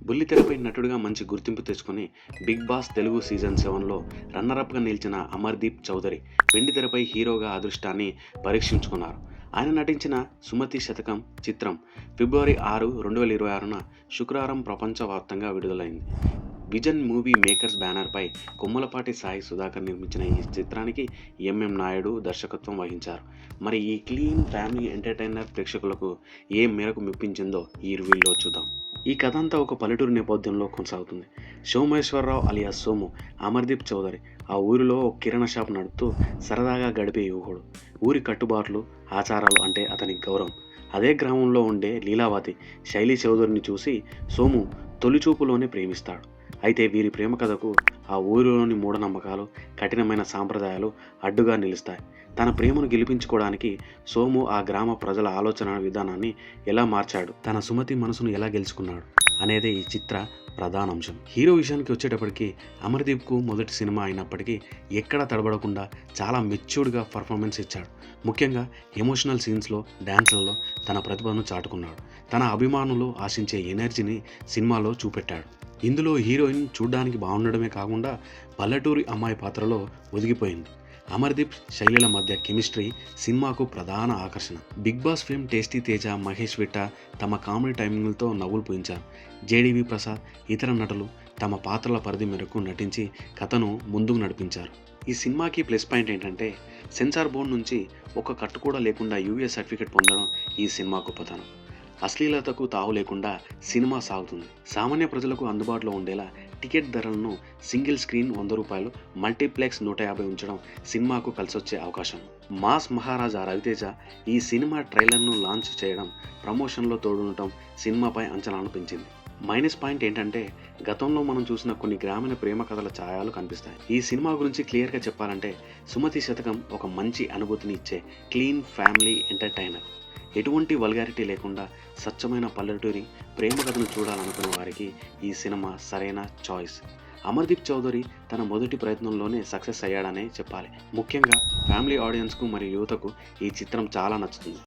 బుల్లితెరపై నటుడిగా మంచి గుర్తింపు తెచ్చుకొని బిగ్ బాస్ తెలుగు సీజన్ 7లో రన్నరప్గా నిలిచిన అమర్దీప్ చౌదరి వెండితెరపై హీరోగా అదృష్టాన్ని పరీక్షించుకున్నారు. ఆయన నటించిన సుమతి శతకం చిత్రం ఫిబ్రవరి 6, 2026న శుక్రవారం ప్రపంచవ్యాప్తంగా విడుదలైంది. విజన్ మూవీ మేకర్స్ బ్యానర్పై కొమ్మలపాటి సాయి సుధాకర్ నిర్మించిన ఈ చిత్రానికి ఎంఎం నాయుడు దర్శకత్వం వహించారు. మరి ఈ క్లీన్ ఫ్యామిలీ ఎంటర్టైనర్ ప్రేక్షకులకు ఏ మేరకు మెప్పించిందో ఈ రివ్యూలో చూద్దాం. ఈ కథ అంతా ఒక పల్లెటూరు నేపథ్యంలో కొనసాగుతుంది. సోమేశ్వరరావు అలియాస్ సోము, అమర్దీప్ చౌదరి ఆ ఊరిలో ఒక కిరాణా షాప్ నడుపుతూ సరదాగా గడిపే యువకుడు. ఊరి కట్టుబాట్లు, ఆచారాలు అంటే అతనికి గౌరవం. అదే గ్రామంలో ఉండే లీలావతి, శైలి చౌదరిని చూసి సోము తొలిచూపులోనే ప్రేమిస్తాడు. అయితే వీరి ప్రేమ కథకు ఆ ఊరిలోని మూఢనమ్మకాలు, కఠినమైన సాంప్రదాయాలు అడ్డుగా నిలుస్తాయి. తన ప్రేమను గెలిపించుకోవడానికి సోము ఆ గ్రామ ప్రజల ఆలోచన విధానాన్ని ఎలా మార్చాడు, తన సుమతి మనసును ఎలా గెలుచుకున్నాడు అనేదే ఈ చిత్ర ప్రధాన అంశం. హీరో విషయానికి వచ్చేటప్పటికి అమర్దీప్కు మొదటి సినిమా అయినప్పటికీ ఎక్కడా తడబడకుండా చాలా మెచ్యూర్డ్గా పర్ఫార్మెన్స్ ఇచ్చాడు. ముఖ్యంగా ఎమోషనల్ సీన్స్లో, డ్యాన్స్లలో తన ప్రతిభను చాటుకున్నాడు. తన అభిమానులు ఆశించే ఎనర్జీని సినిమాలో చూపెట్టాడు. ఇందులో హీరోయిన్ చూడ్డానికి బాగుండడమే కాకుండా పల్లెటూరి అమ్మాయి పాత్రలో ఒదిగిపోయింది. అమర్దీప్ శైలిల మధ్య కెమిస్ట్రీ సినిమాకు ప్రధాన ఆకర్షణ. Bigg Boss fame Tasty Teja, Mahesh Vitta తమ కామెడీ టైమింగ్లతో నవ్వులు పూయించారు. జేడీవి ప్రసాద్, ఇతర నటులు తమ పాత్రల పరిధి మేరకు నటించి కథను ముందుకు నడిపించారు. ఈ సినిమాకి ప్లస్ పాయింట్ ఏంటంటే సెన్సార్ బోర్డు నుంచి ఒక కట్టు కూడా లేకుండా యూఏ సర్టిఫికేట్ పొందడం ఈ సినిమా గొప్పతనం. అశ్లీలతకు తావు లేకుండా సినిమా సాగుతుంది. సామాన్య ప్రజలకు అందుబాటులో ఉండేలా టికెట్ ధరలను సింగిల్ స్క్రీన్ ₹100, మల్టీప్లెక్స్ 150 ఉంచడం సినిమాకు కలిసొచ్చే అవకాశం. మాస్ మహారాజా రవితేజ ఈ సినిమా ట్రైలర్ను లాంచ్ చేయడం, ప్రమోషన్లో తోడుండటం సినిమాపై అంచనాలను పెంచింది. మైనస్ పాయింట్ ఏంటంటే గతంలో మనం చూసిన కొన్ని గ్రామీణ ప్రేమ కథల ఛాయాలు కనిపిస్తాయి. ఈ సినిమా గురించి క్లియర్గా చెప్పాలంటే సుమతి శతకం ఒక మంచి అనుభూతిని ఇచ్చే క్లీన్ ఫ్యామిలీ ఎంటర్టైనర్. ఎటువంటి వల్గారిటీ లేకుండా స్వచ్ఛమైన పల్లెటూరి ప్రేమ కథను చూడాలనుకునే వారికి ఈ సినిమా సరైన చాయిస్. అమర్దీప్ చౌదరి తన మొదటి ప్రయత్నంలోనే సక్సెస్ అయ్యాడనే చెప్పాలి. ముఖ్యంగా ఫ్యామిలీ ఆడియన్స్కు మరియు యువతకు ఈ చిత్రం చాలా నచ్చుతుంది.